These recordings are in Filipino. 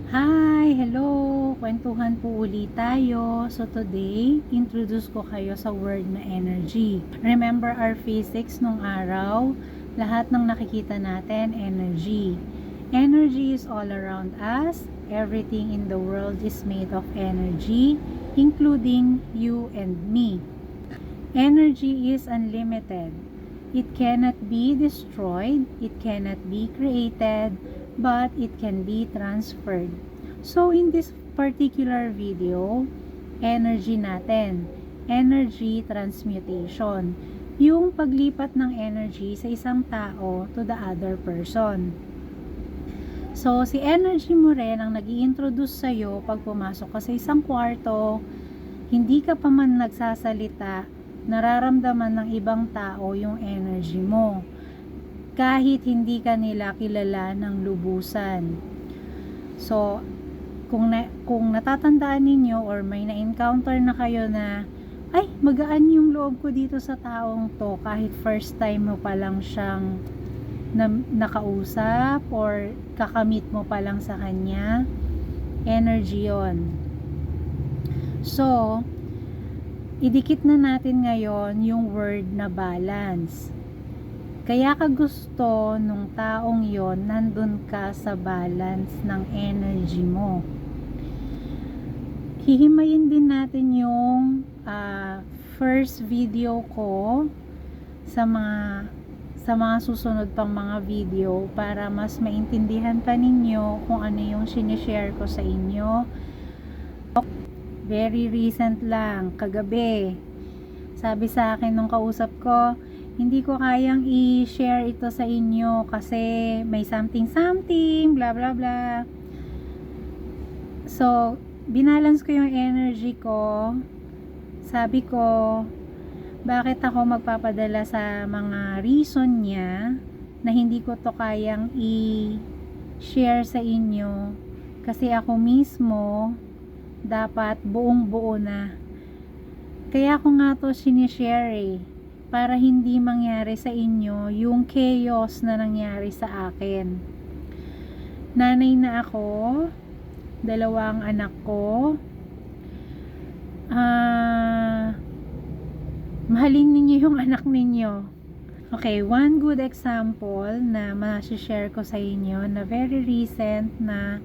Hi! Hello! Kwentuhan po ulit tayo. So today, introduce ko kayo sa word na energy. Remember our physics nung araw? Lahat ng nakikita natin, energy. Energy is all around us. Everything in the world is made of energy, including you and me. Energy is unlimited. It cannot be destroyed, it cannot be created, but it can be transferred. So in this particular video, energy natin, energy transmutation, yung paglipat ng energy sa isang tao to the other person. So si energy mo rin ang nag-i-introduce sa'yo pag pumasok ka sa isang kwarto, hindi ka pa man nagsasalita, nararamdaman ng ibang tao yung energy mo kahit hindi ka nila kilala ng lubusan. So kung natatandaan ninyo or may na-encounter na kayo na ay magaan yung loob ko dito sa taong to kahit first time mo pa lang siyang nakausap or kakamit mo pa lang sa kanya, energy yon. So idikit na natin ngayon yung word na balance. Kaya ka gusto nung taong yon, nandun ka sa balance ng energy mo. Hihimayin din natin yung first video ko sa mga susunod pang mga video para mas maintindihan pa ninyo kung ano yung sinishare ko sa inyo. Very recent lang, kagabi, sabi sa akin nung kausap ko, hindi ko kayang i-share ito sa inyo kasi may something blah blah blah. So binalance ko yung energy ko. Sabi ko, bakit ako magpapadala sa mga reason niya na hindi ko to kayang i-share sa inyo kasi ako mismo dapat buong buo na. Kaya ko nga to sinishare para hindi mangyari sa inyo yung chaos na nangyari sa akin. Nanay na ako, 2 anak ko. Mahalin ninyo yung anak ninyo. Okay, one good example na ma-share ko sa inyo na very recent na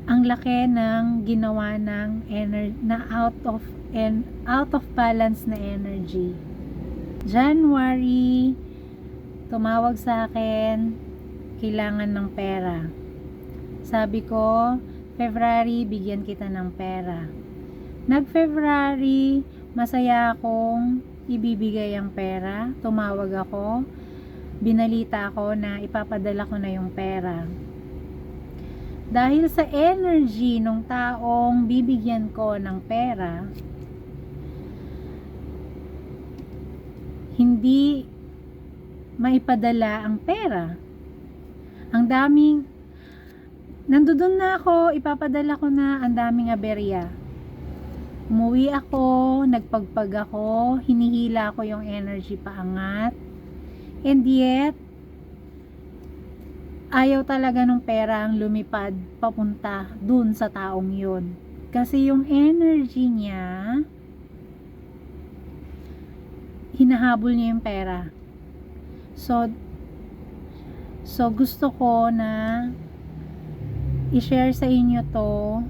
ang laki ng ginawa ng na out of balance na energy. January, tumawag sa akin, kailangan ng pera. Sabi ko, February, bigyan kita ng pera. Nag-February, masaya akong ibibigay ang pera. Tumawag ako, binalita ako na ipapadala ko na yung pera. Dahil sa energy ng taong bibigyan ko ng pera, hindi maipadala ang pera. Ang daming, nandoon na ako, ipapadala ko na, ang daming aberya. Umuwi ako, nagpagpag ako, hinihila ko yung energy paangat, and yet, ayaw talaga ng pera ang lumipad papunta dun sa taong yun. Kasi yung energy niya, hinahabol niya yung pera. So gusto ko na i-share sa inyo to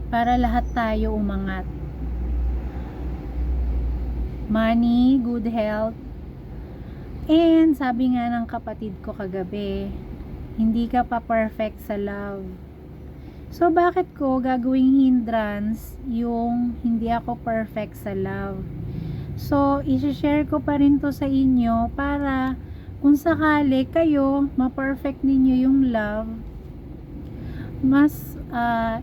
para lahat tayo umangat. Money, good health, and sabi nga ng kapatid ko kagabi, hindi ka pa perfect sa love. So bakit ko gagawing hindrance yung hindi ako perfect sa love? So i-share ko pa rin to sa inyo para kung sakali kayo ma-perfect ninyo yung love, mas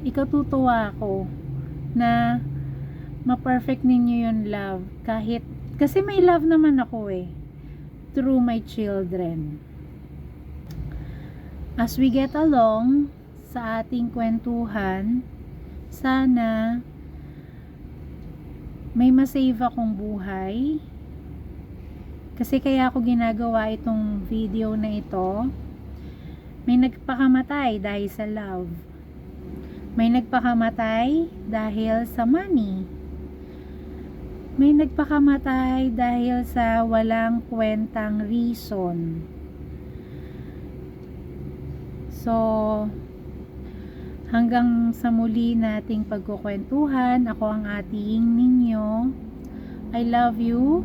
ikatutuwa ako na ma-perfect ninyo yung love kasi may love naman ako through my children. As we get along sa ating kwentuhan, sana may masave akong buhay. Kasi kaya ako ginagawa itong video na ito, may nagpakamatay dahil sa love. May nagpakamatay dahil sa money. May nagpakamatay dahil sa walang kwentang reason. So, hanggang sa muli nating pagkukwentuhan, ako ang ating ninyo. I love you.